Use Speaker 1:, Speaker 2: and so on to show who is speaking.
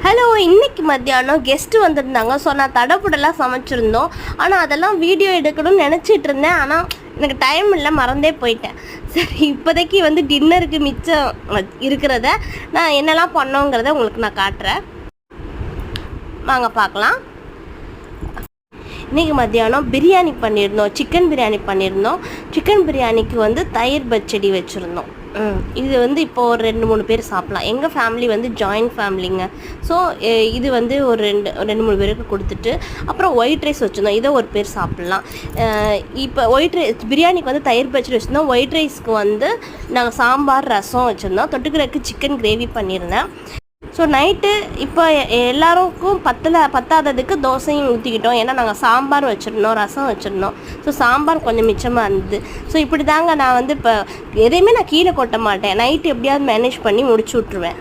Speaker 1: Hello, இன்னைக்கு மத்தியானம் guest வந்திருந்தாங்க. ஸோ நான் தடபுடலாக சமைச்சிருந்தோம். ஆனால் அதெல்லாம் வீடியோ எடுக்கணும்னு நினச்சிட்டு இருந்தேன். ஆனால் எனக்கு டைம் இல்லை, மறந்தே போயிட்டேன். சரி, இப்போதைக்கு டின்னருக்கு மிச்சம் இருக்கிறத நான் என்னெல்லாம் பண்ணோங்கிறத உங்களுக்கு நான் காட்டுறேன். வாங்க பார்க்கலாம். இன்றைக்கி மத்தியானம் பிரியாணி பண்ணியிருந்தோம், சிக்கன் பிரியாணி பண்ணியிருந்தோம். சிக்கன் பிரியாணிக்கு தயிர் பச்சடி வச்சுருந்தோம். இது இப்போ ஒரு 2-3 பேர் சாப்பிட்லாம். எங்கள் ஃபேமிலி ஜாயின்ட் ஃபேமிலிங்க. ஸோ இது ஒரு 2-3 பேருக்கு கொடுத்துட்டு அப்புறம் ஒயிட் ரைஸ் வச்சுருந்தோம். இதை ஒரு பேர் சாப்பிட்லாம். இப்போ ஒயிட் ரைஸ் பிரியாணிக்கு தயிர் பச்சடி வச்சுருந்தோம். ஒயிட் ரைஸ்க்கு நாங்கள் சாம்பார் ரசம் வச்சுருந்தோம். தொட்டுக்கிறதுக்கு சிக்கன் கிரேவி பண்ணியிருந்தேன். ஸோ நைட்டு இப்போ எல்லாருக்கும் பத்தாததுக்கு தோசையும் ஊற்றிக்கிட்டோம். ஏன்னா நாங்கள் சாம்பார் வச்சுருந்தோம், ரசம் வச்சுருந்தோம். ஸோ சாம்பார் கொஞ்சம் மிச்சமாக இருந்தது. ஸோ இப்படி தாங்க நான் இப்போ எதையுமே நான் கீழே கொட்ட மாட்டேன். நைட்டு எப்படியாவது மேனேஜ் பண்ணி முடிச்சு விட்ருவேன்.